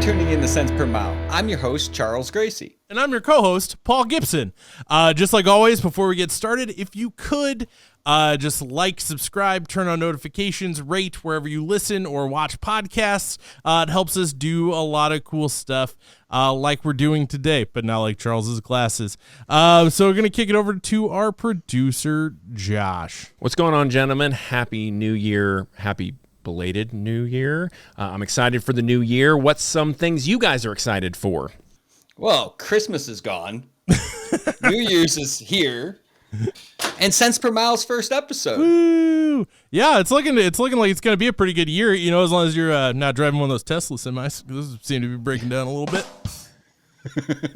tuning in to Cents Per Mile. I'm your host, Charles Gracey. And I'm your co-host, Paul Gibson. Just like always, before we get started, if you could just like, subscribe, turn on notifications, rate wherever you listen or watch podcasts. It helps us do a lot of cool stuff like we're doing today, but not like Charles's glasses. So we're going to kick it over to our producer, Josh. What's going on, gentlemen? Happy New Year. Happy belated New Year. I'm excited for the new year. What's some things you guys are excited for? Well, Christmas is gone. New Year's is here. And Cents Per Mile's first episode. Woo! Yeah, it's looking like it's going to be a pretty good year, you know, as long as you're not driving one of those Tesla semis. Those seem to be breaking down a little bit.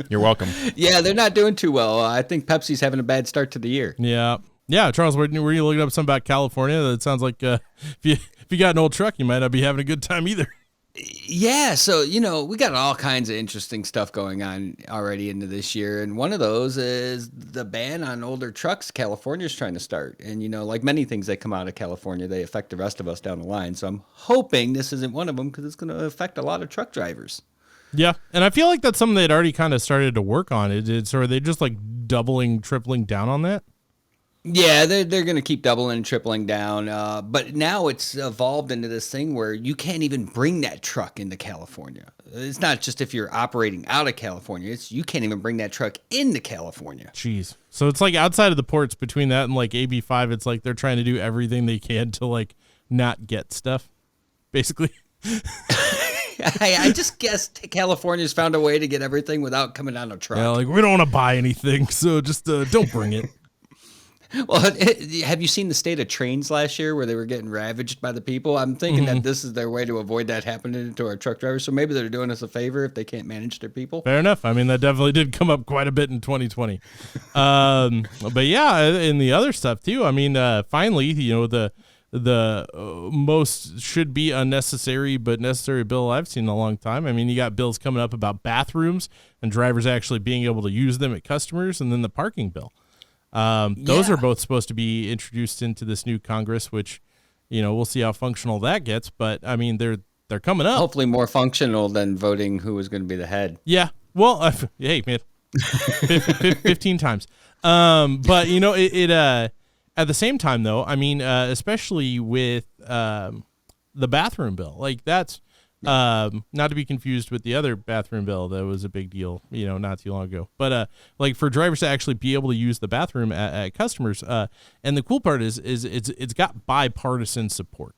You're welcome. Yeah, they're not doing too well. I think Pepsi's having a bad start to the year. Yeah. Yeah, Charles, were you looking up something about California? That sounds like if you got an old truck, you might not be having a good time either. Yeah, so, you know, we got all kinds of interesting stuff going on already into this year. And one of those is the ban on older trucks California's trying to start. And, you know, like many things that come out of California, they affect the rest of us down the line. So I'm hoping this isn't one of them because it's going to affect a lot of truck drivers. Yeah, and I feel like that's something they'd already kind of started to work on. Or are they just like doubling, tripling down on that? Yeah, they're going to keep doubling and tripling down. But now it's evolved into this thing where you can't even bring that truck into California. It's not just if you're operating out of California. It's you can't even bring that truck into California. Jeez. So it's like outside of the ports between that and like AB5, it's like they're trying to do everything they can to like not get stuff, basically. I just guess California's found a way to get everything without coming on a truck. Yeah, like we don't want to buy anything, so just don't bring it. Well, have you seen the state of trains last year where they were getting ravaged by the people? I'm thinking that this is their way to avoid that happening to our truck drivers. So maybe they're doing us a favor if they can't manage their people. Fair enough. I mean, that definitely did come up quite a bit in 2020. But yeah, and the other stuff too. I mean, finally, you know, the most should be unnecessary but necessary bill I've seen in a long time. I mean, you got bills coming up about bathrooms and drivers actually being able to use them at customers, and then the parking bill. Those are both supposed to be introduced into this new Congress, which, you know, we'll see how functional that gets. But I mean, they're coming up. Hopefully more functional than voting who is going to be the head. Yeah. Well, hey, man, 15 times. But you know, it at the same time though, I mean, especially with the bathroom bill, like that's not to be confused with the other bathroom bill that was a big deal, you know, not too long ago. But like for drivers to actually be able to use the bathroom at customers, and the cool part is it's got bipartisan support.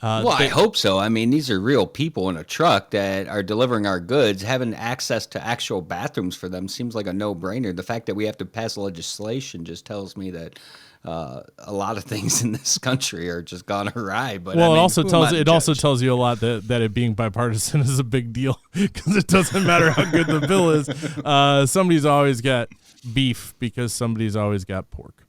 I hope so. I mean, these are real people in a truck that are delivering our goods. Having access to actual bathrooms for them seems like a no-brainer. The fact that we have to pass legislation just tells me that a lot of things in this country are just gone awry. But well, I mean, it also tells you a lot that it being bipartisan is a big deal because it doesn't matter how good the bill is. Somebody's always got beef because somebody's always got pork.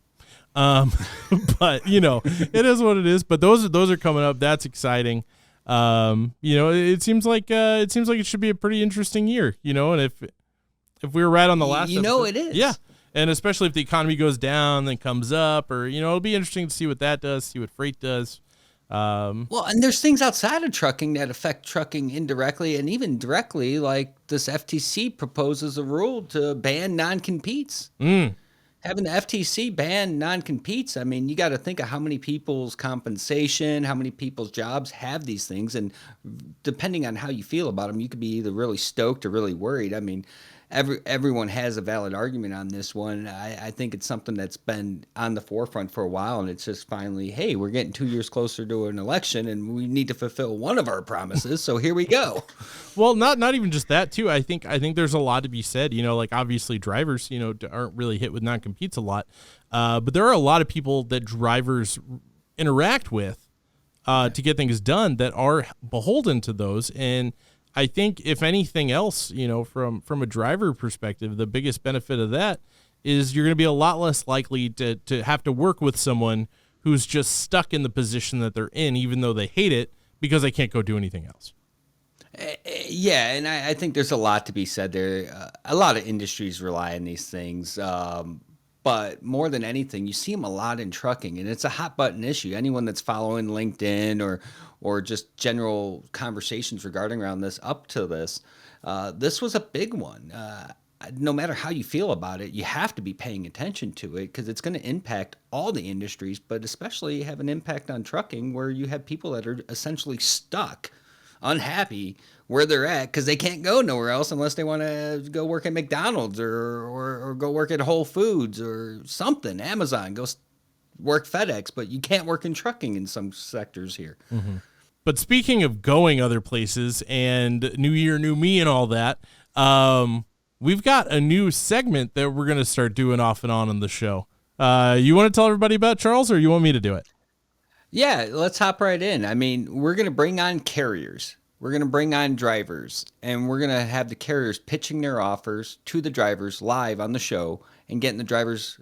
But you know, it is what it is. But those are coming up. That's exciting. You know, it seems like it should be a pretty interesting year. You know, and if we were right on the last, know, episode, it is. Yeah. And especially if the economy goes down, then comes up, or, you know, it'll be interesting to see what that does, see what freight does. Well, and there's things outside of trucking that affect trucking indirectly and even directly, like this FTC proposes a rule to ban non-competes. Having the FTC ban non-competes, I mean, you got to think of how many people's compensation, how many people's jobs have these things. And depending on how you feel about them, you could be either really stoked or really worried. I mean, everyone has a valid argument on this one. I think it's something that's been on the forefront for a while, and it's just finally, hey, we're getting 2 years closer to an election, and we need to fulfill one of our promises. So here we go. Well, not even just that too. I think there's a lot to be said. You know, like obviously drivers, you know, aren't really hit with non-competes a lot, but there are a lot of people that drivers interact with to get things done that are beholden to those. And I think if anything else, you know, from a driver perspective, the biggest benefit of that is you're going to be a lot less likely to have to work with someone who's just stuck in the position that they're in, even though they hate it, because they can't go do anything else. Yeah, and I think there's a lot to be said there. A lot of industries rely on these things. But more than anything, you see them a lot in trucking, and it's a hot button issue. Anyone that's following LinkedIn or just general conversations regarding around this up to this, this was a big one. No matter how you feel about it, you have to be paying attention to it because it's going to impact all the industries, but especially have an impact on trucking where you have people that are essentially stuck, unhappy where they're at because they can't go nowhere else unless they want to go work at McDonald's or go work at Whole Foods or something, Amazon, go work FedEx, but you can't work in trucking in some sectors here. Mm-hmm. But speaking of going other places and New Year, New Me and all that, we've got a new segment that we're going to start doing off and on the show. You want to tell everybody about, Charles, or you want me to do it? Yeah, let's hop right in. I mean, we're going to bring on carriers. We're going to bring on drivers, and we're going to have the carriers pitching their offers to the drivers live on the show and getting the drivers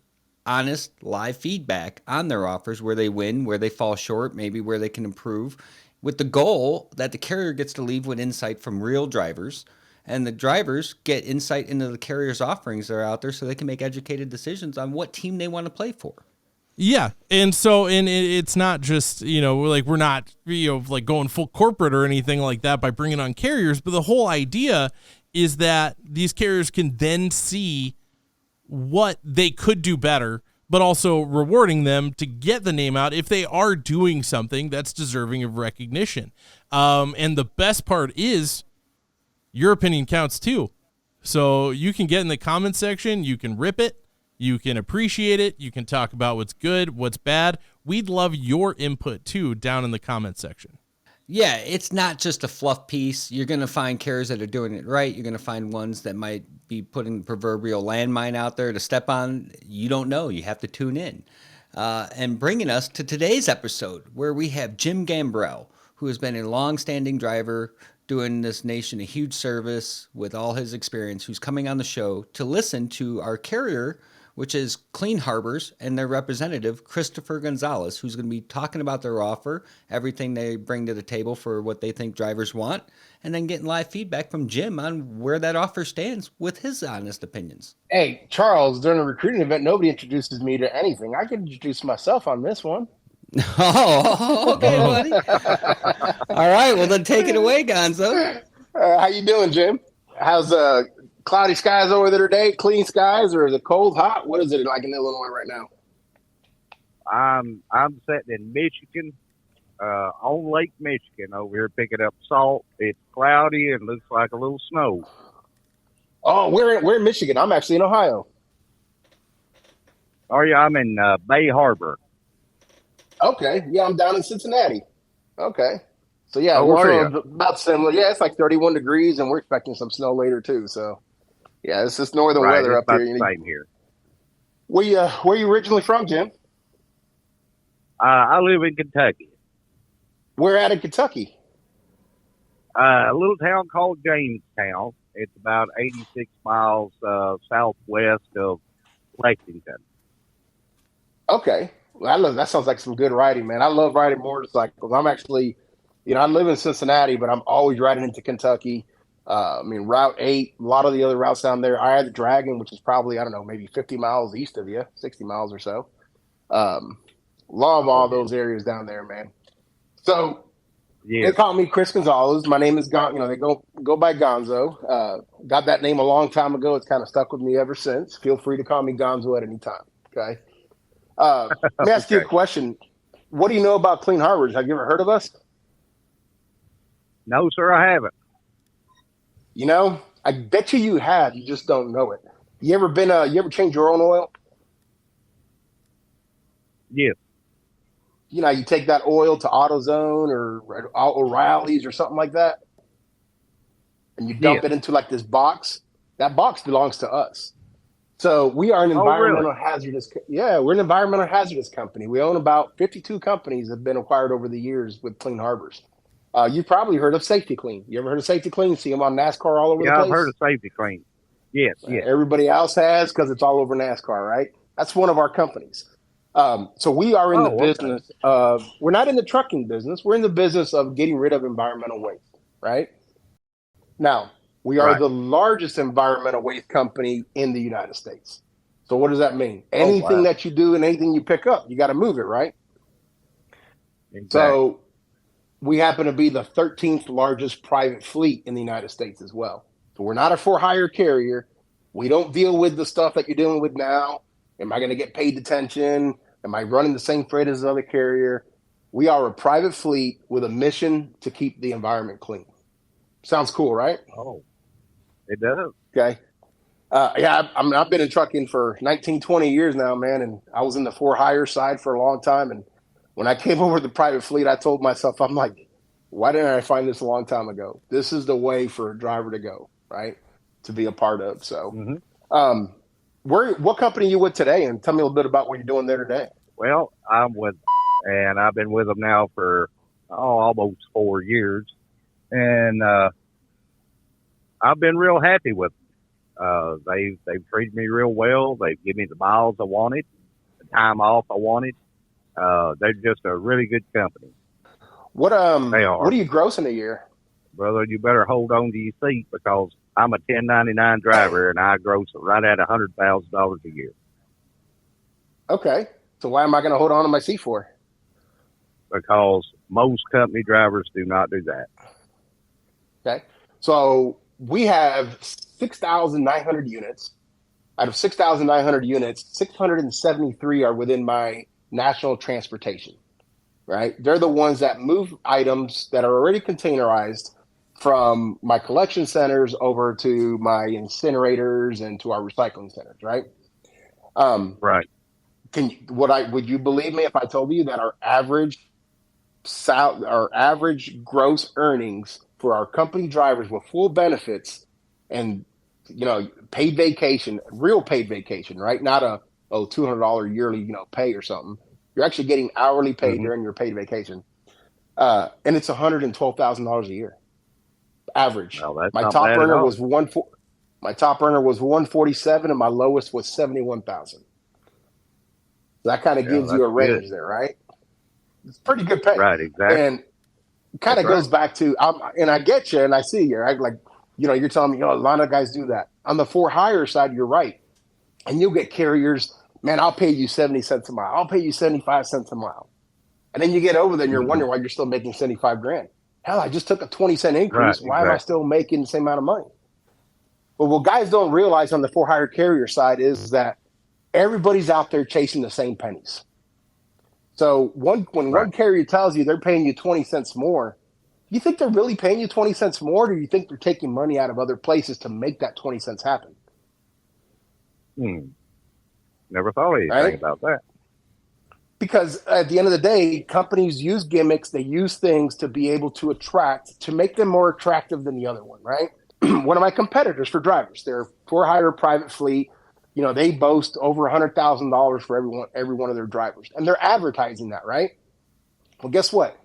honest live feedback on their offers, where they win, where they fall short, maybe where they can improve, with the goal that the carrier gets to leave with insight from real drivers, and the drivers get insight into the carrier's offerings that are out there so they can make educated decisions on what team they want to play for. Yeah. And so, it's not just, like we're not, like going full corporate or anything like that by bringing on carriers, but the whole idea is that these carriers can then see what they could do better, but also rewarding them to get the name out if they are doing something that's deserving of recognition. And the best part is your opinion counts too. So you can get in the comment section, you can rip it, you can appreciate it, you can talk about what's good, what's bad. We'd love your input too down in the comment section. Yeah, it's not just a fluff piece. You're going to find carriers that are doing it right. You're going to find ones that might be putting the proverbial landmine out there to step on. You don't know. You have to tune in. And bringing us to today's episode, where we have Jim Gambrell, who has been a long-standing driver, doing this nation a huge service with all his experience, who's coming on the show to listen to our carrier, which is Clean Harbors, and their representative, Chris Gonzalez, who's going to be talking about their offer, everything they bring to the table for what they think drivers want, and then getting live feedback from Jim on where that offer stands with his honest opinions. Hey, Charles, during a recruiting event, nobody introduces me to anything. I can introduce myself on this one. Oh, okay, buddy. All right, well, then take it away, Gonzo. How you doing, Jim? How's cloudy skies over there today? Clean skies, or is it cold, hot? What is it like in Illinois right now? I'm sitting in Michigan, on Lake Michigan over here picking up salt. It's cloudy and looks like a little snow. Oh, we're in Michigan. I'm actually in Ohio. Are you? I'm in Bay Harbor. Okay, yeah, I'm down in Cincinnati. Okay, so yeah, Oh, we're are feeling about similar. Yeah, it's like 31 degrees, and we're expecting some snow later too. So yeah, it's just northern Right, weather it's up about here. the same here. Where are you originally from, Jim? I live in Kentucky, Where at in Kentucky? a little town called Jamestown. It's about 86 miles southwest of Lexington. Okay. Well, that sounds like some good riding, man. I love riding motorcycles. I'm actually, I live in Cincinnati, but I'm always riding into Kentucky. Route 8, a lot of the other routes down there. I had the Dragon, which is probably, I don't know, maybe 50 miles east of you, 60 miles or so. Love all those areas down there, man. So Yeah. they call me Chris Gonzalez. My name is they go by Gonzo. Got that name a long time ago. It's kind of stuck with me ever since. Feel free to call me Gonzo at any time. Okay. Let me ask you a question. What do you know about Clean Harbors? Have you ever heard of us? No, sir, I haven't. I bet you have. You just don't know it. You ever changed your own oil? Yes. You take that oil to AutoZone or O'Reilly's or something like that, and you dump it into like this box. That box belongs to us. So we are an environmental hazardous. Yeah, we're an environmental hazardous company. We own about 52 companies that have been acquired over the years with Clean Harbors. You've probably heard of Safety Clean. You ever heard of Safety Clean? See them on NASCAR all over the place? I've heard of Safety Clean. Yes, yes. Everybody else has because it's all over NASCAR, right? That's one of our companies. So we are in the business of, we're not in the trucking business. We're in the business of getting rid of environmental waste, right? Now, we are the largest environmental waste company in the United States. So what does that mean? Anything that you do and anything you pick up, you got to move it, right? Exactly. So we happen to be the 13th largest private fleet in the United States as well. So we're not a for-hire carrier. We don't deal with the stuff that you're dealing with now. Am I going to get paid detention? Am I running the same freight as another carrier? We are a private fleet with a mission to keep the environment clean. Sounds cool, right? Oh, it does. Okay. I've been in trucking for 19, 20 years now, man, and I was in the for-hire side for a long time. And when I came over to the private fleet, I told myself, I'm like, why didn't I find this a long time ago? This is the way for a driver to go, right? To be a part of. So, what company are you with today? And tell me a little bit about what you're doing there today. Well, I'm with, and I've been with them now for almost 4 years, and I've been real happy with them. They've treated me real well. They've given me the miles I wanted, the time off I wanted. They're just a really good company. What They are. What are you grossing a year? Brother, you better hold on to your seat because I'm a 1099 driver and I gross right at $100,000 a year. Okay. So why am I going to hold on to my seat for? Because most company drivers do not do that. Okay. So we have 6,900 units. Out of 6,900 units, 673 are within my national transportation, right? They're the ones that move items that are already containerized from my collection centers over to my incinerators and to our recycling centers, right? Right. Would you believe me if I told you that our average gross earnings for our company drivers with full benefits and paid vacation, real paid vacation, right? Not a $200 yearly pay or something. You're actually getting hourly paid during your paid vacation, and it's $112,000 a year average. Well, that's my not top bad earner at all. was my top earner was 147, and my lowest was 71,000. That kind of gives you a range there, right? It's pretty good pay, Right, exactly. and kind of goes back to and I get you, and I see you, right? Like you're telling me, a lot of guys do that. On the for-hire side, you're right, and you'll get carriers. Man, I'll pay you 70 cents a mile. I'll pay you 75 cents a mile. And then you get over there and you're wondering why you're still making 75 grand. Hell, I just took a 20-cent increase. Right, why am I still making the same amount of money? But what guys don't realize on the for-hire carrier side is that everybody's out there chasing the same pennies. So when one carrier tells you they're paying you 20 cents more, you think they're really paying you 20 cents more, or do you think they're taking money out of other places to make that 20 cents happen? Never thought anything about that. Because at the end of the day, companies use gimmicks. They use things to be able to attract, to make them more attractive than the other one, right? One of my competitors for drivers, they're for-hire private fleet. They boast over $100,000 for every one of their drivers. And they're advertising that, right? Well, guess what?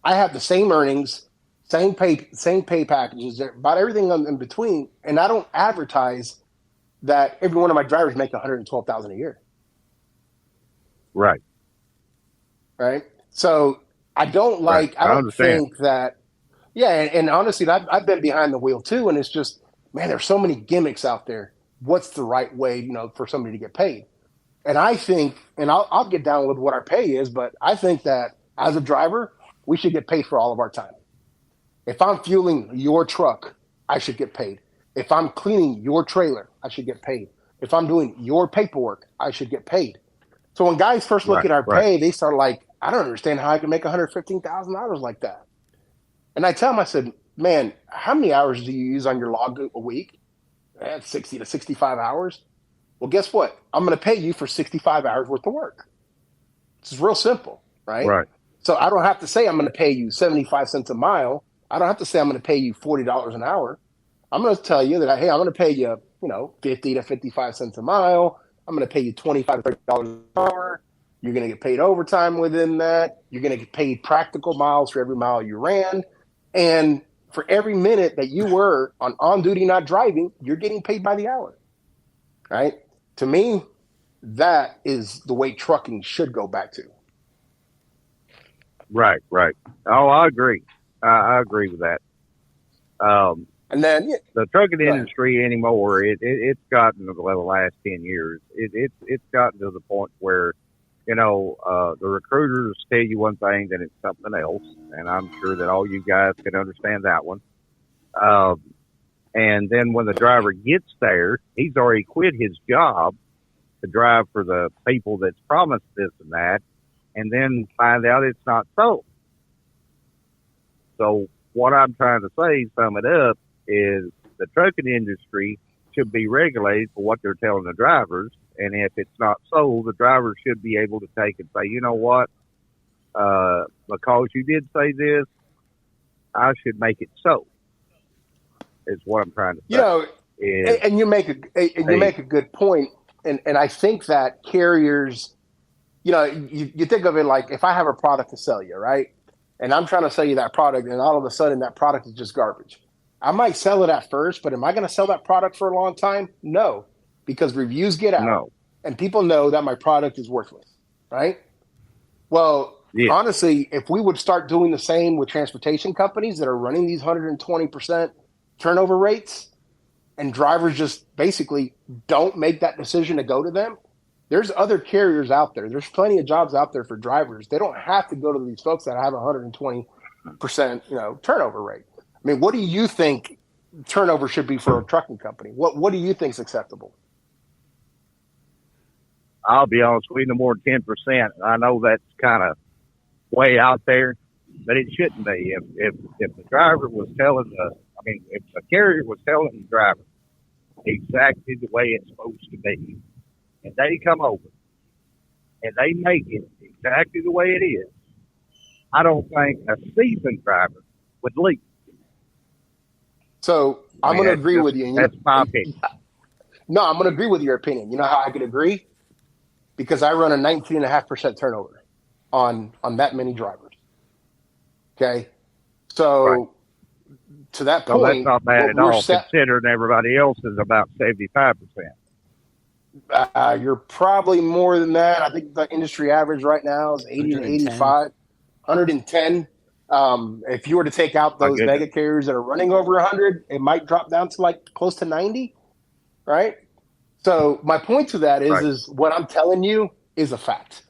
I have the same earnings, same pay packages, about everything in between, and I don't advertise that every one of my drivers make $112,000 a year. Right. Right. So I don't think that. Yeah, and honestly, I've been behind the wheel too, and it's just, man, there's so many gimmicks out there. What's the right way, for somebody to get paid? And I think, and I'll get down with what our pay is, but I think that as a driver, we should get paid for all of our time. If I'm fueling your truck, I should get paid. If I'm cleaning your trailer, I should get paid. If I'm doing your paperwork, I should get paid. So when guys first look at our pay, they start like, I don't understand how I can make $115,000 like that. And I tell them, I said, man, how many hours do you use on your log a week? 60 to 65 hours. Well, guess what? I'm going to pay you for 65 hours worth of work. It's real simple, right? Right. So I don't have to say I'm going to pay you 75 cents a mile. I don't have to say I'm going to pay you $40 an hour. I'm going to tell you that, hey, I'm going to pay you, 50 to 55 cents a mile. I'm going to pay you $25 to $30 an hour. You're going to get paid overtime within that. You're going to get paid practical miles for every mile you ran. And for every minute that you were on duty, not driving, you're getting paid by the hour, right? To me, that is the way trucking should go back to. Right. Oh, I agree. I agree with that. And then the trucking Go ahead. industry anymore, it's gotten to the last 10 years. It's gotten to the point where, the recruiters tell you one thing, then it's something else. And I'm sure that all you guys can understand that one. And then when the driver gets there, he's already quit his job to drive for the people that's promised this and that, and then find out it's not so. So what I'm trying to say, sum it up, is the trucking industry should be regulated for what they're telling the drivers. And if it's not so, the driver should be able to take and say, you know what, because you did say this, I should make it so, is what I'm trying to say. And you make a good point. And I think that carriers, you think of it like, if I have a product to sell you, right? And I'm trying to sell you that product, and all of a sudden that product is just garbage. I might sell it at first, but am I going to sell that product for a long time? No, because reviews get out and people know that my product is worthless, right? Well, honestly, if we would start doing the same with transportation companies that are running these 120% turnover rates, and drivers just basically don't make that decision to go to them, there's other carriers out there. There's plenty of jobs out there for drivers. They don't have to go to these folks that have 120%, turnover rate. I mean, what do you think turnover should be for a trucking company? What do you think is acceptable? I'll be honest with you, no more than 10%. I know that's kind of way out there, but it shouldn't be. If the driver was telling if the carrier was telling the driver exactly the way it's supposed to be, and they come over and they make it exactly the way it is, I don't think a seasoned driver would leave. So I'm going to agree with you. That's my opinion. No, I'm going to agree with your opinion. You know how I can agree? Because I run a 19.5% turnover on that many drivers. Okay? So to that point, that's not bad at all, considering everybody else is about 75%. You're probably more than that. I think the industry average right now is 80 to 85, 110. If you were to take out those mega carriers that are running over 100, it might drop down to like close to 90, right? So my point to that is what I'm telling you is a fact,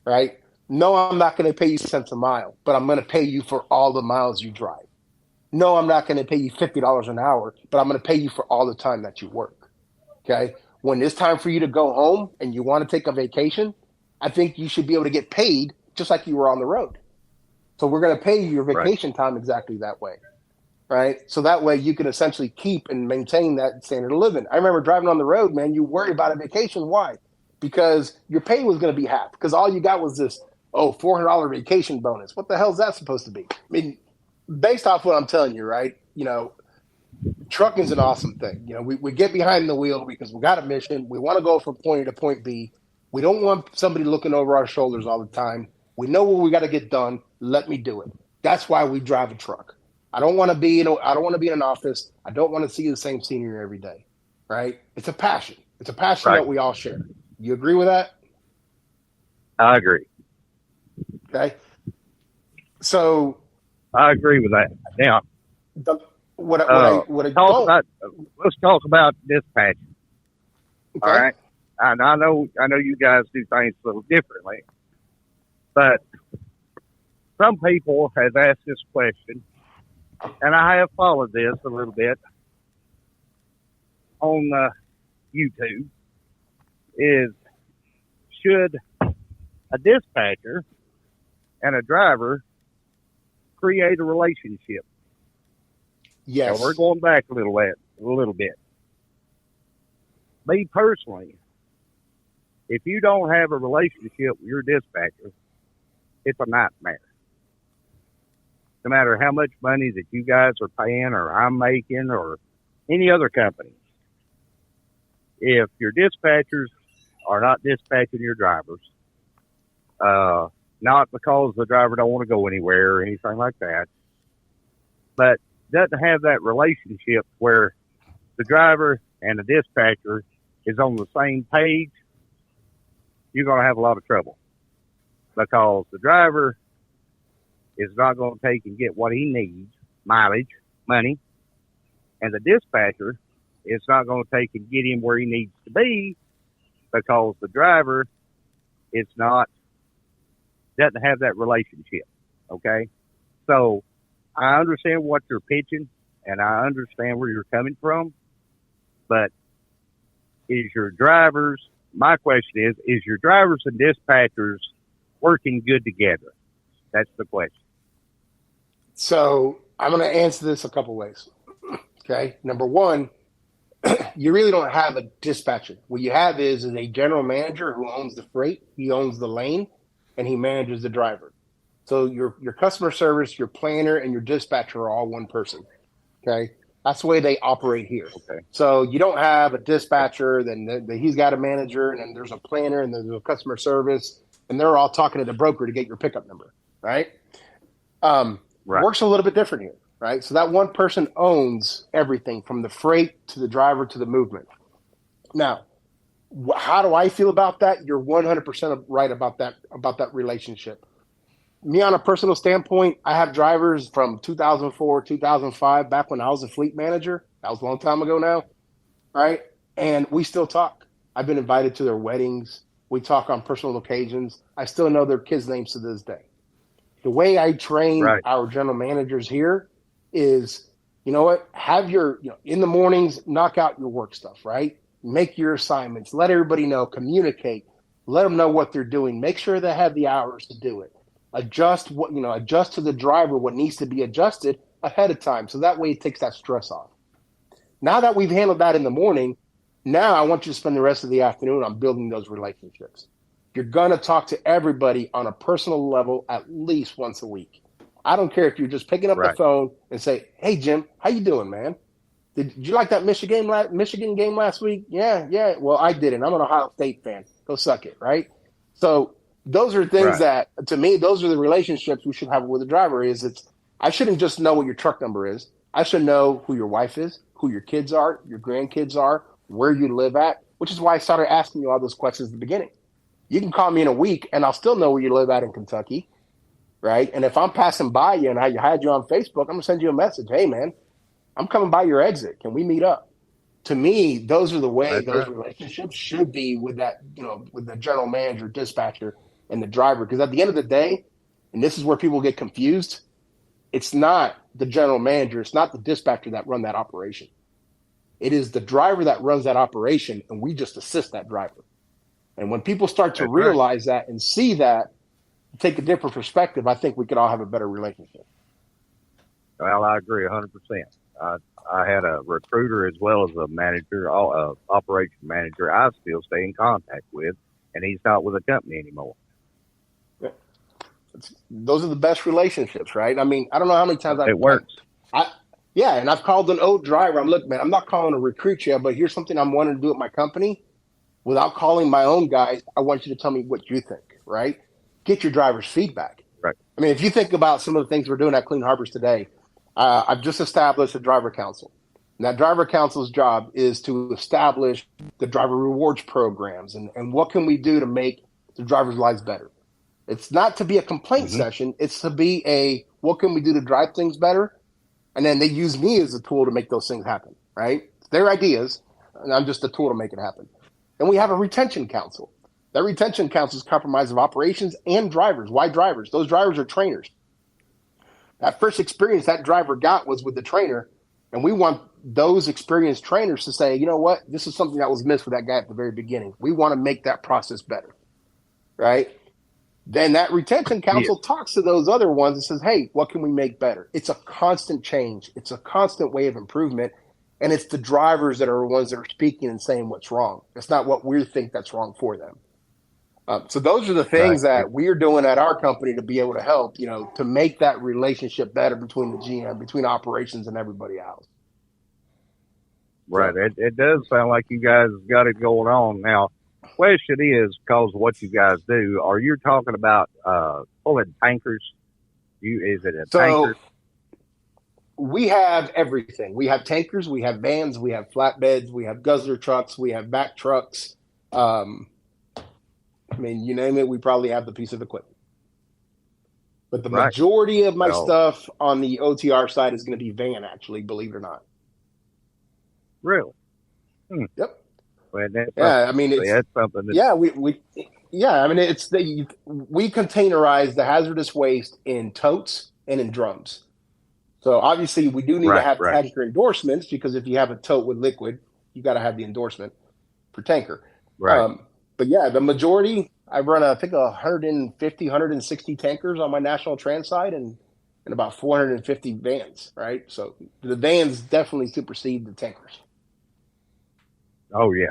right? No, I'm not going to pay you cents a mile, but I'm going to pay you for all the miles you drive. No, I'm not going to pay you $50 an hour, but I'm going to pay you for all the time that you work, okay? When it's time for you to go home and you want to take a vacation, I think you should be able to get paid just like you were on the road. So we're going to pay you your vacation time exactly that way, right? So that way you can essentially keep and maintain that standard of living. I remember driving on the road, man, you worry about a vacation. Why? Because your pay was going to be half, because all you got was this, $400 vacation bonus. What the hell is that supposed to be? I mean, based off what I'm telling you, right? Trucking's an awesome thing. We get behind the wheel because we got a mission. We want to go from point A to point B. We don't want somebody looking over our shoulders all the time. We know what we got to get done. Let me do it. That's why we drive a truck. I don't want to be in an office. I don't want to see the same scenery every day, right? It's a passion. It's a passion that we all share. You agree with that? I agree. Okay. So I agree with that. Now, let's talk about dispatching. Okay. All right. And I know you guys do things a little differently, but some people have asked this question, and I have followed this a little bit on YouTube, is should a dispatcher and a driver create a relationship? Yes. Now, we're going back a little bit. Me personally, if you don't have a relationship with your dispatcher, it's a nightmare. No matter how much money that you guys are paying or I'm making or any other company, if your dispatchers are not dispatching your drivers, not because the driver don't want to go anywhere or anything like that, but doesn't have that relationship where the driver and the dispatcher is on the same page, you're going to have a lot of trouble, because the driver is not going to take and get what he needs, mileage, money, And the dispatcher, it's not going to take and get him where he needs to be because the driver doesn't have that relationship. Okay. So I understand what you're pitching and I understand where you're coming from, but my question is your drivers and dispatchers working good together? That's the question. So I'm going to answer this a couple ways. Okay. Number one, you really don't have a dispatcher. What you have is a general manager who owns the freight, he owns the lane, and he manages the driver. So your customer service, your planner, and your dispatcher are all one person. Okay. That's the way they operate here. Okay. So you don't have a dispatcher, then he's got a manager, and then there's a planner, and there's a customer service, and they're all talking to the broker to get your pickup number, right? Right. Works a little bit different here, right? So that one person owns everything from the freight to the driver to the movement. Now, how do I feel about that? You're 100% right about that relationship. Me, on a personal standpoint, I have drivers from 2004, 2005, back when I was a fleet manager. That was a long time ago now, right? And we still talk. I've been invited to their weddings. We talk on personal occasions. I still know their kids' names to this day. The way I train our general managers here is, you know what, in the mornings, knock out your work stuff, right? Make your assignments, let everybody know, communicate, let them know what they're doing, make sure they have the hours to do it. Adjust to the driver what needs to be adjusted ahead of time. So that way it takes that stress off. Now that we've handled that in the morning, now I want you to spend the rest of the afternoon on building those relationships. You're going to talk to everybody on a personal level at least once a week. I don't care if you're just picking up the phone and say, hey, Jim, how you doing, man? Did you like that Michigan game last week? Yeah. Well, I didn't. I'm an Ohio State fan. Go suck it, right? So those are things that, to me, those are the relationships we should have with the driver. I shouldn't just know what your truck number is. I should know who your wife is, who your kids are, your grandkids are, where you live at, which is why I started asking you all those questions at the beginning. You can call me in a week, and I'll still know where you live at in Kentucky, right? And if I'm passing by you and I had you on Facebook, I'm going to send you a message. Hey, man, I'm coming by your exit. Can we meet up? To me, those are the way relationships should be with that, with the general manager, dispatcher, and the driver. Because at the end of the day, and this is where people get confused, it's not the general manager, it's not the dispatcher that run that operation. It is the driver that runs that operation, and we just assist that driver. And when people start to realize that and see that, take a different perspective, I think we could all have a better relationship. Well, I agree 100%. I had a recruiter as well as a manager, operation manager I still stay in contact with, and he's not with the company anymore. Those are the best relationships, right? I mean, I don't know how many times it works. And I've called an old driver. Look, man, I'm not calling to recruit you, but here's something I'm wanting to do at my company. Without calling my own guys, I want you to tell me what you think, right? Get your driver's feedback. Right. I mean, if you think about some of the things we're doing at Clean Harbors today, I've just established a driver council. And that driver council's job is to establish the driver rewards programs and what can we do to make the drivers' lives better. It's not to be a complaint session. It's to be what can we do to drive things better? And then they use me as a tool to make those things happen, right? It's their ideas, and I'm just a tool to make it happen. And we have a retention council. That retention council is comprised of operations and drivers. Why drivers? Those drivers are trainers. That first experience that driver got was with the trainer, and we want those experienced trainers to say, you know what, this is something that was missed with that guy at the very beginning. We want to make that process better, right? Then that retention council talks to those other ones and says, hey, what can we make better? It's a constant change. It's a constant way of improvement. And it's the drivers that are the ones that are speaking and saying what's wrong. It's not what we think that's wrong for them. So those are the things that we're doing at our company to be able to help, to make that relationship better between the GM, between operations and everybody else. Right. It does sound like you guys got it going on. Now, question is, because of what you guys do, are you talking about pulling tankers? Is it a tanker? We have everything. We have tankers, we have vans, we have flatbeds, we have guzzler trucks, we have back trucks. I mean, you name it, we probably have the piece of equipment. But the majority of my stuff on the OTR side is going to be van, actually, believe it or not. Really? Yep. Well, that's I mean, that's something that, I mean, we containerize the hazardous waste in totes and in drums. So obviously we do need to have right. tanker endorsements, because if you have a tote with liquid, you got to have the endorsement for tanker. Right. But yeah, the majority, I run, I think 150, 160 tankers on my national trans side, and about 450 vans, right? So the vans definitely supersede the tankers. Oh yeah.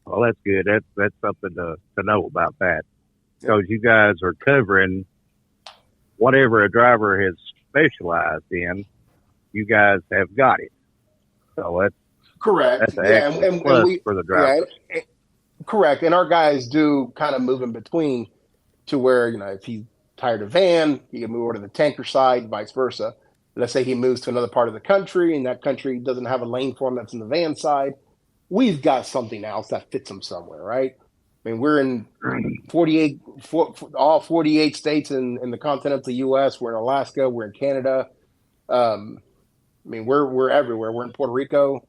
Well, that's good. That's something to know about that, because you guys are covering whatever a driver has specialized in. You guys have got it. So that's correct. That's an excellent plus for the driver. Yeah, correct. And our guys do kind of move in between, to where, if he hired a van, he can move over to the tanker side, vice versa. Let's say he moves to another part of the country, and that country doesn't have a lane for him that's in the van side. We've got something else that fits him somewhere, right? I mean, we're in all 48 states in the continental U.S. We're in Alaska. We're in Canada. I mean, we're everywhere. We're in Puerto Rico.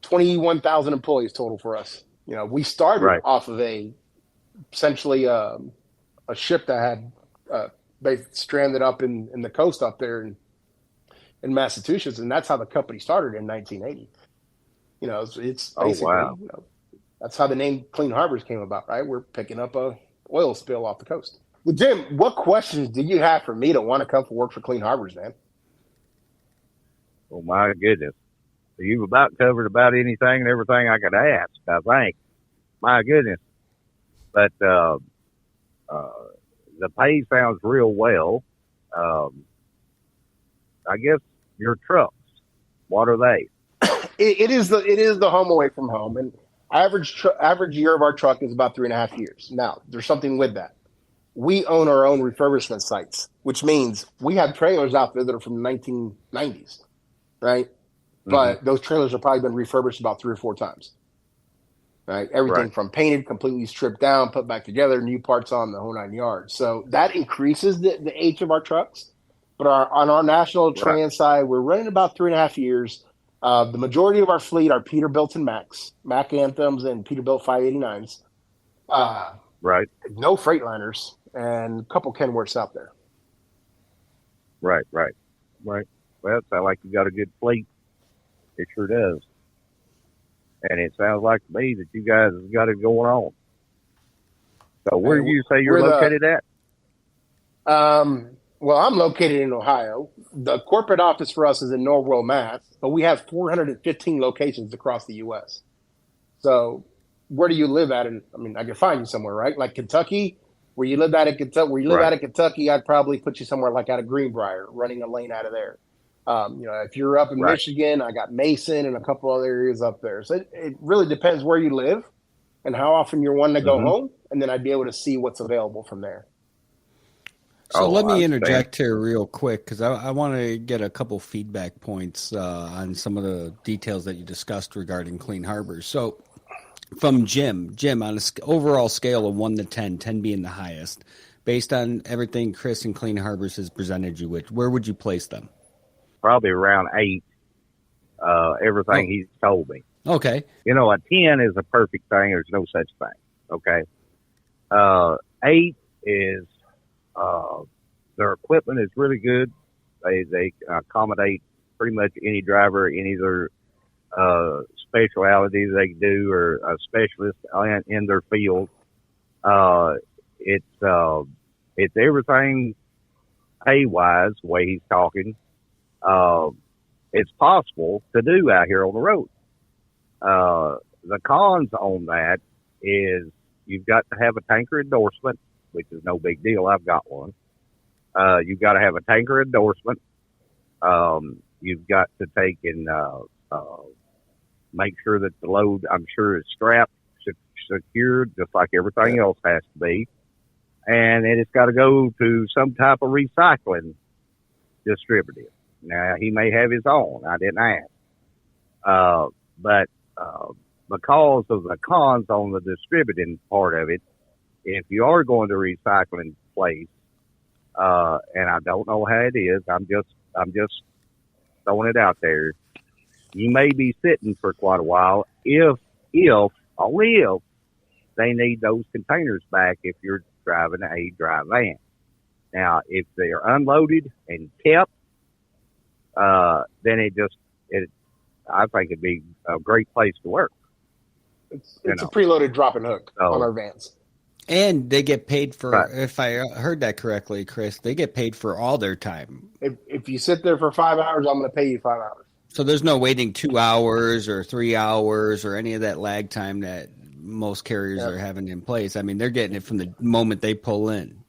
21,000 employees total for us. We started off of essentially a ship that had stranded up in the coast up there in Massachusetts, and that's how the company started in 1980. It's basically, that's how the name Clean Harbors came about, right? We're picking up a oil spill off the coast. Well, Jim, what questions do you have for me to want to come for work for Clean Harbors, man? Oh my goodness. You've about covered about anything and everything I could ask, I think. My goodness. But the pay sounds real well. I guess your trucks, what are they? It is the home away from home, and average year of our truck is about 3.5 years. Now, there's something with that. We own our own refurbishment sites, which means we have trailers out there that are from the 1990s, right? Mm-hmm. But those trailers have probably been refurbished about 3 or 4 times, right? Everything from painted, completely stripped down, put back together, new parts on, the whole 9 yards. So that increases the age of our trucks. But on our national trans side, we're running about 3.5 years. The majority of our fleet are Peterbilt and Mack Anthems and Peterbilt 589s. No Freightliners, and a couple Kenworths out there. Right. Well, it sounds like you got a good fleet. It sure does. And it sounds like to me that you guys have got it going on. So where do you say you're located at? Well, I'm located in Ohio. The corporate office for us is in Norwell, Mass., but we have 415 locations across the U.S. So where do you live at? And I mean, I can find you somewhere, right? Like Kentucky, where you live out of Kentucky, I'd probably put you somewhere like out of Greenbrier, running a lane out of there. If you're up in Michigan, I got Mason and a couple other areas up there. So it really depends where you live and how often you're wanting to go home, and then I'd be able to see what's available from there. So let me interject here real quick, because I want to get a couple feedback points on some of the details that you discussed regarding Clean Harbors. So from Jim, on an overall scale of 1 to 10, 10 being the highest, based on everything Chris and Clean Harbors has presented you with, where would you place them? Probably around 8, everything he's told me. Okay. A 10 is a perfect thing. There's no such thing. Okay. 8 is... their equipment is really good. They accommodate pretty much any driver, any of their specialties they do, or a specialist in their field. It's everything pay wise, the way he's talking. It's possible to do out here on the road. The cons on that is you've got to have a tanker endorsement, which is no big deal. I've got one. You've got to have a tanker endorsement. You've got to take and make sure that the load, I'm sure, is strapped, secured, just like everything else has to be. And then it's got to go to some type of recycling distributor. Now, he may have his own. I didn't ask. But because of the cons on the distributing part of it, if you are going to recycling place, and I don't know how it is, I'm just throwing it out there. you may be sitting for quite a while only if they need those containers back if you're driving a dry van. Now, if they're unloaded and kept, then I think it'd be a great place to work. It's a preloaded drop and hook on our vans. And they get paid for, if I heard that correctly, Chris, they get paid for all their time. If you sit there for 5 hours, I'm going to pay you 5 hours. So there's no waiting 2 hours or 3 hours or any of that lag time that most carriers are having in place. I mean, they're getting it from the moment they pull in.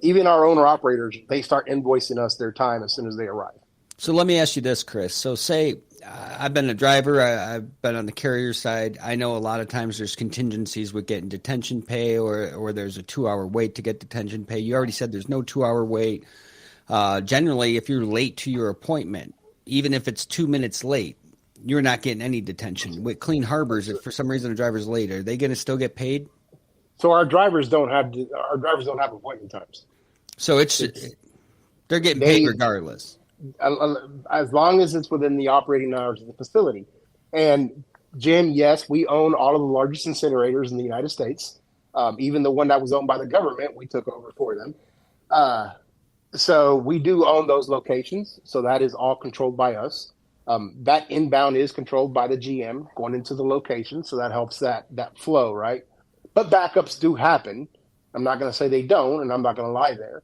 Even our owner-operators, they start invoicing us their time as soon as they arrive. So let me ask you this, Chris. So say I've been a driver. I've been on the carrier side. I know a lot of times there's contingencies with getting detention pay or there's a 2-hour wait to get detention pay. You already said there's no 2-hour wait. Generally, if you're late to your appointment, even if it's 2 minutes late, you're not getting any detention. With Clean Harbors, if for some reason a driver's late, are they going to still get paid? So our drivers don't have appointment times. So they're getting paid regardless. As long as it's within the operating hours of the facility. And Jim, yes, we own all of the largest incinerators in the United States. Even the one that was owned by the government, we took over for them. So we do own those locations. So that is all controlled by us. That inbound is controlled by the GM going into the location. So that helps that flow, right? But backups do happen. I'm not going to say they don't, and I'm not going to lie there.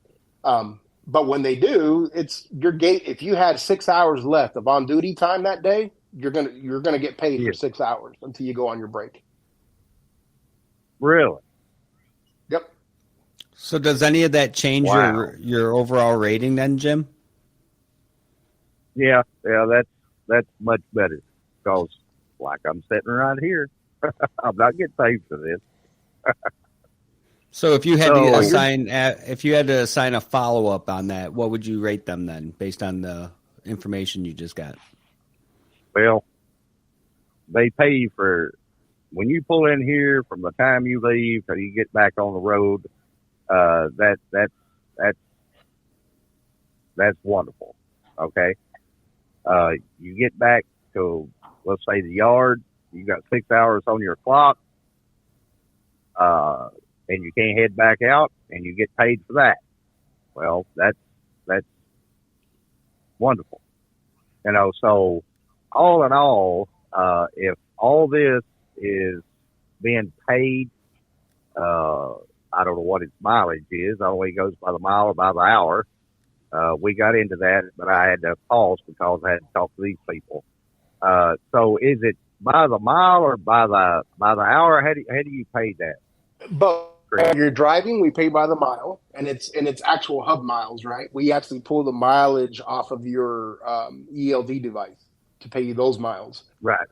But when they do, it's your gate. If you had 6 hours left of on duty time that day, you're gonna get paid for 6 hours until you go on your break. Really? Yep. So does any of that change your overall rating then, Jim? Yeah, that's much better because, like I'm sitting right here, I'm not getting paid for this. So if you had to assign a follow-up on that, what would you rate them then, based on the information you just got? Well, they pay you for when you pull in here from the time you leave till you get back on the road. That's wonderful. Okay, you get back to, let's say, the yard. You got 6 hours on your clock. And you can't head back out, and you get paid for that. Well, that's wonderful. So all in all, if all this is being paid, I don't know what its mileage is. I don't know if it goes by the mile or by the hour. We got into that, but I had to pause because I had to talk to these people. So is it by the mile or by the hour? How do you pay that? But when you're driving, we pay by the mile, and it's actual hub miles, right? We actually pull the mileage off of your ELD device to pay you those miles. Right.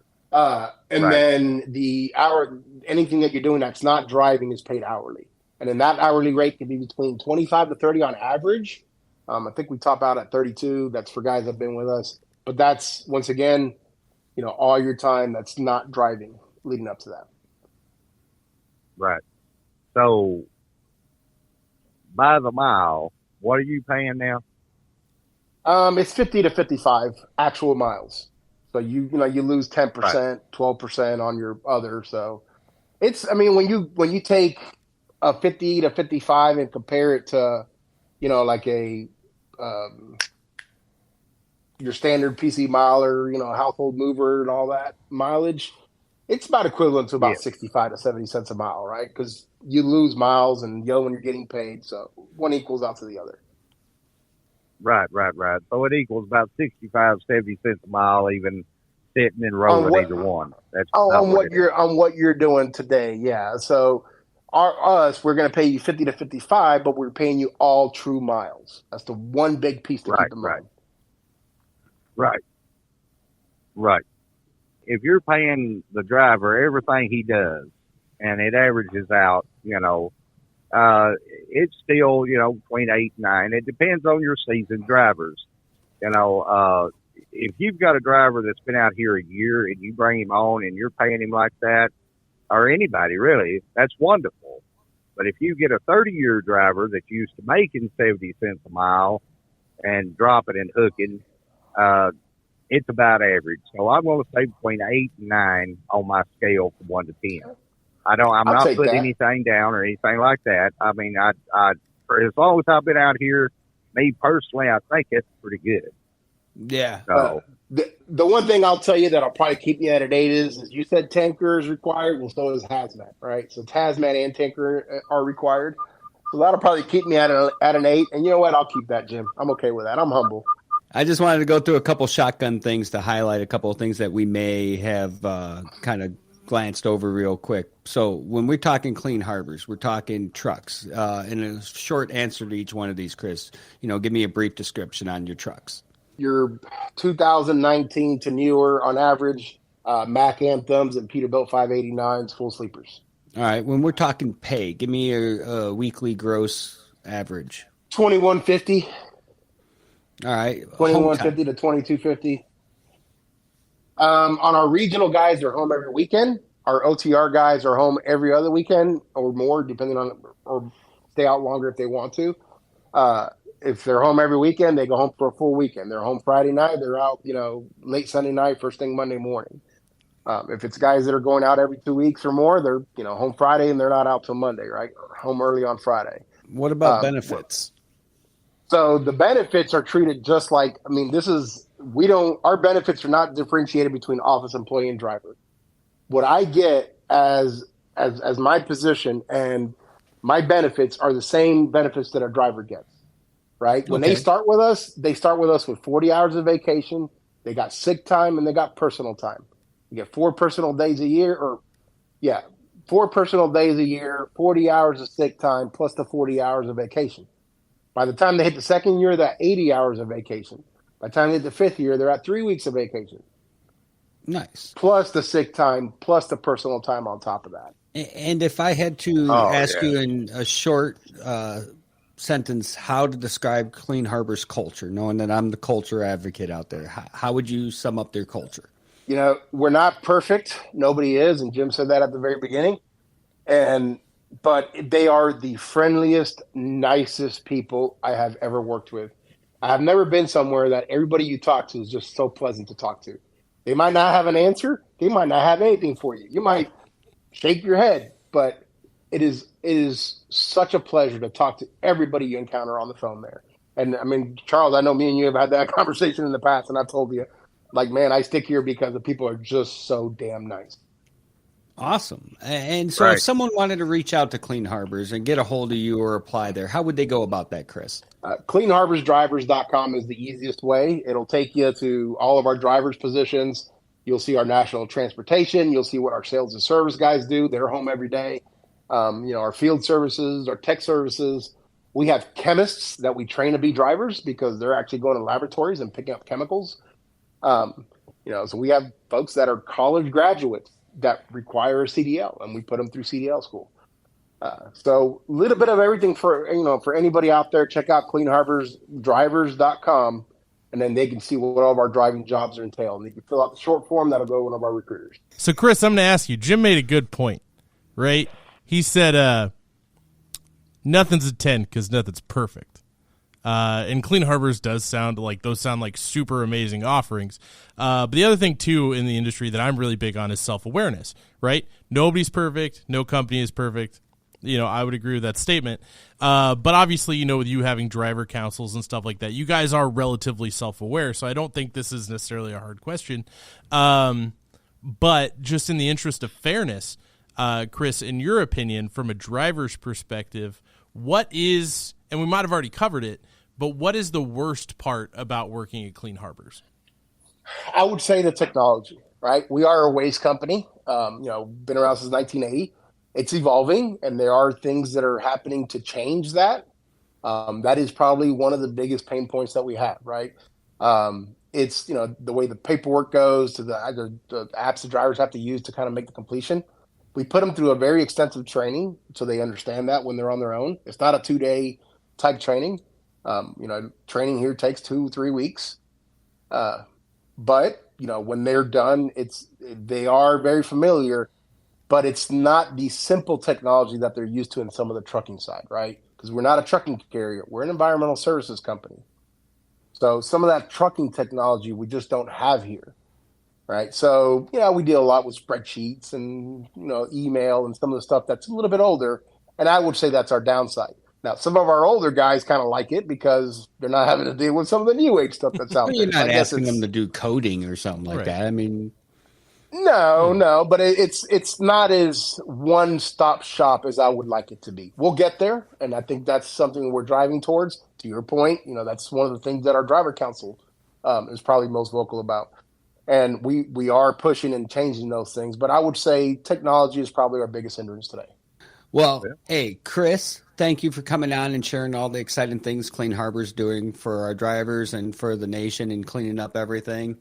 Then the hour, anything that you're doing that's not driving is paid hourly. And then that hourly rate can be between 25 to 30 on average. I think we top out at 32. That's for guys that have been with us. But that's, once again, all your time that's not driving leading up to that. Right. So, by the mile, what are you paying now? It's 50 to 55 actual miles. So you lose 10%, 12% on your other. So it's, when you take a 50 to 55 and compare it to, like a your standard PC miler, household mover and all that mileage, it's about equivalent to about 65 to 70 cents a mile, right? Because you lose miles and when you're getting paid. So one equals out to the other. Right. So it equals about 65, 70 cents a mile, even sitting and rolling either one. That's on what you're doing today. Yeah. So we're going to pay you 50 to 55, but we're paying you all true miles. That's the one big piece to keep in mind. Right. If you're paying the driver everything he does and it averages out, it's still, between 8 and 9. It depends on your seasoned drivers. If you've got a driver that's been out here a year and you bring him on and you're paying him like that, or anybody really, that's wonderful. But if you get a 30-year driver that's used to making 70 cents a mile and dropping and hooking, it's about average. So I'm going to say between 8 and 9 on my scale from 1 to 10. I'm I'll not take putting that. anything down or anything like that. I mean, for as long as I've been out here, me personally, I think it's pretty good. Yeah. So The one thing I'll tell you that'll probably keep me at an 8 is you said tanker is required, and so is hazmat, right? So hazmat and tanker are required. So that'll probably keep me at an 8. And you know what? I'll keep that, Jim. I'm okay with that. I'm humble. I just wanted to go through a couple shotgun things to highlight a couple of things that we may have kind of glanced over real quick. So when we're talking clean harbors, we're talking trucks. And a short answer to each one of these, Chris, give me a brief description on your trucks. Your 2019 to newer on average, Mac Anthems and Peterbilt 589s, full sleepers. All right. When we're talking pay, give me a weekly gross average. 2150. All right. 2150 to 2250. On our regional guys, they're home every weekend. Our OTR guys are home every other weekend or more, depending on, or stay out longer if they want to. If they're home every weekend, they go home for a full weekend. They're home Friday night. They're out, late Sunday night, first thing Monday morning. If it's guys that are going out every 2 weeks or more, they're, home Friday and they're not out till Monday, right? Home early on Friday. What about benefits? So the benefits are treated just like, our benefits are not differentiated between office employee and driver. What I get as my position and my benefits are the same benefits that a driver gets, right? When they start with us with 40 hours of vacation. They got sick time and they got personal time. You get 4 personal days a year 4 personal days a year, 40 hours of sick time plus the 40 hours of vacation. By the time they hit the second year, they're at 80 hours of vacation. By the time they hit the 5th year, they're at 3 weeks of vacation. Nice. Plus the sick time, plus the personal time on top of that. And if I had to ask you in a short sentence how to describe Clean Harbor's culture, knowing that I'm the culture advocate out there, how would you sum up their culture? We're not perfect. Nobody is. And Jim said that at the very beginning. But they are the friendliest, nicest people I have ever worked with. I have never been somewhere that everybody you talk to is just so pleasant to talk to. They might not have an answer. They might not have anything for you. You might shake your head, but it is such a pleasure to talk to everybody you encounter on the phone there. And Charles, I know me and you have had that conversation in the past, and I've told you, man, I stick here because the people are just so damn nice. Awesome. And so if someone wanted to reach out to Clean Harbors and get a hold of you or apply there, how would they go about that, Chris? CleanHarborsDrivers.com is the easiest way. It'll take you to all of our drivers' positions. You'll see our national transportation. You'll see what our sales and service guys do. They're home every day. Our field services, our tech services. We have chemists that we train to be drivers because they're actually going to laboratories and picking up chemicals. So we have folks that are college graduates that require a CDL, and we put them through CDL school. So a little bit of everything for anybody out there. Check out CleanHarborsDrivers.com, and then they can see what all of our driving jobs are entailed. And you can fill out the short form that'll go to one of our recruiters. So, Chris, I'm going to ask you. Jim made a good point, right? He said nothing's a 10 because nothing's perfect. And Clean Harbors does sound like super amazing offerings. But the other thing, too, in the industry that I'm really big on is self-awareness, right? Nobody's perfect. No company is perfect. I would agree with that statement. But obviously, with you having driver councils and stuff like that, you guys are relatively self-aware. So I don't think this is necessarily a hard question. But just in the interest of fairness, Chris, in your opinion, from a driver's perspective, what is, and we might have already covered it, but what is the worst part about working at Clean Harbors? I would say the technology, right? We are a waste company, been around since 1980. It's evolving, and there are things that are happening to change that. That is probably one of the biggest pain points that we have, right? It's, the way the paperwork goes to the apps the drivers have to use to kind of make the completion. We put them through a very extensive training so they understand that when they're on their own. It's not a 2-day type training. Training here takes 2-3 weeks. But, when they're done, they are very familiar, but it's not the simple technology that they're used to in some of the trucking side, right? Because we're not a trucking carrier. We're an environmental services company. So some of that trucking technology we just don't have here, right? So, we deal a lot with spreadsheets and, email and some of the stuff that's a little bit older. And I would say that's our downside. Now, some of our older guys kind of like it because they're not having to deal with some of the new age stuff that's out Well, there. you're So I not guess asking them to do coding or something like Right. that. I mean, no, but it's not as one-stop shop as I would like it to be. We'll get there, and I think that's something we're driving towards. To your point, that's one of the things that our driver council is probably most vocal about. And we are pushing and changing those things. But I would say technology is probably our biggest hindrance today. well, hey, Chris, thank you for coming on and sharing all the exciting things Clean Harbor's doing for our drivers and for the nation and cleaning up everything.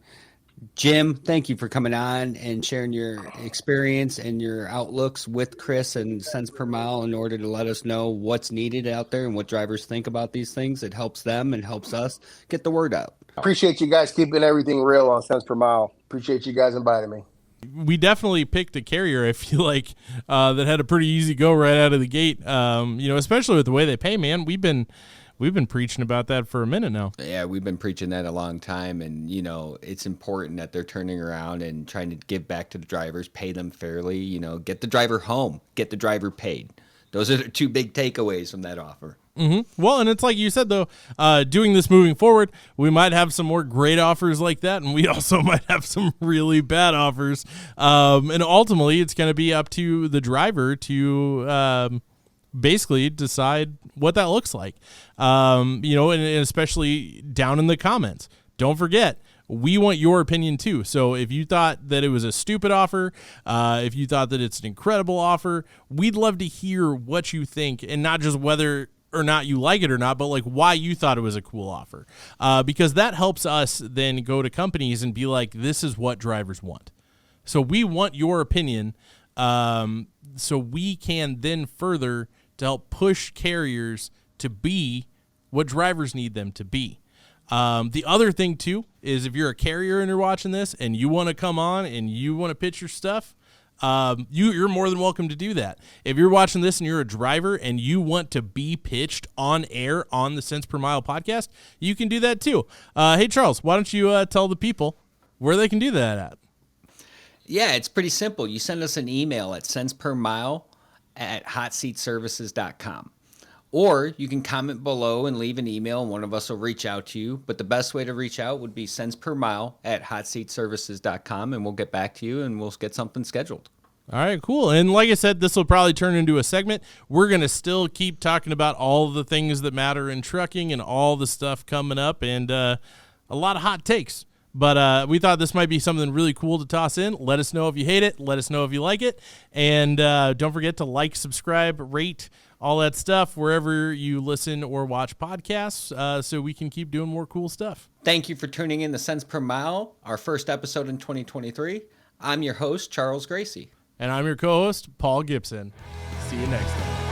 Jim, thank you for coming on and sharing your experience and your outlooks with Chris and cents per mile in order to let us know what's needed out there and what drivers think about these things. It helps them and helps us get the word out. Appreciate you guys keeping everything real on cents per mile. Appreciate you guys inviting me. We definitely picked a carrier, I feel like, that had a pretty easy go right out of the gate. Especially with the way they pay, man. We've been preaching about that for a minute now. Yeah, we've been preaching that a long time, and it's important that they're turning around and trying to give back to the drivers, pay them fairly, get the driver home, get the driver paid. Those are the two big takeaways from that offer. Mm-hmm. Well, and it's like you said, though, doing this moving forward, we might have some more great offers like that, and we also might have some really bad offers. And ultimately, it's going to be up to the driver to basically decide what that looks like. And especially down in the comments. Don't forget, we want your opinion too. So if you thought that it was a stupid offer, if you thought that it's an incredible offer, we'd love to hear what you think, and not just whether or not you like it or not, but like why you thought it was a cool offer. Because that helps us then go to companies and be like, this is what drivers want. So we want your opinion, so we can then further to help push carriers to be what drivers need them to be. The other thing too is if you're a carrier and you're watching this and you want to come on and you want to pitch your stuff, you're more than welcome to do that. If you're watching this and you're a driver and you want to be pitched on air on the Cents Per Mile podcast, you can do that too. Hey, Charles, why don't you tell the people where they can do that at? Yeah, it's pretty simple. You send us an email at centspermile@hotseatservices.com. Or you can comment below and leave an email, and one of us will reach out to you. But the best way to reach out would be centspermile@hotseatservices.com, and we'll get back to you, and we'll get something scheduled. All right, cool. And like I said, this will probably turn into a segment. We're going to still keep talking about all the things that matter in trucking and all the stuff coming up, and a lot of hot takes. But we thought this might be something really cool to toss in. Let us know if you hate it. Let us know if you like it. And don't forget to like, subscribe, rate, all that stuff wherever you listen or watch podcasts, so we can keep doing more cool stuff. Thank you for tuning in to Cents Per Mile, our first episode in 2023. I'm your host, Charles Gracey. And I'm your co-host, Paul Gibson. See you next time.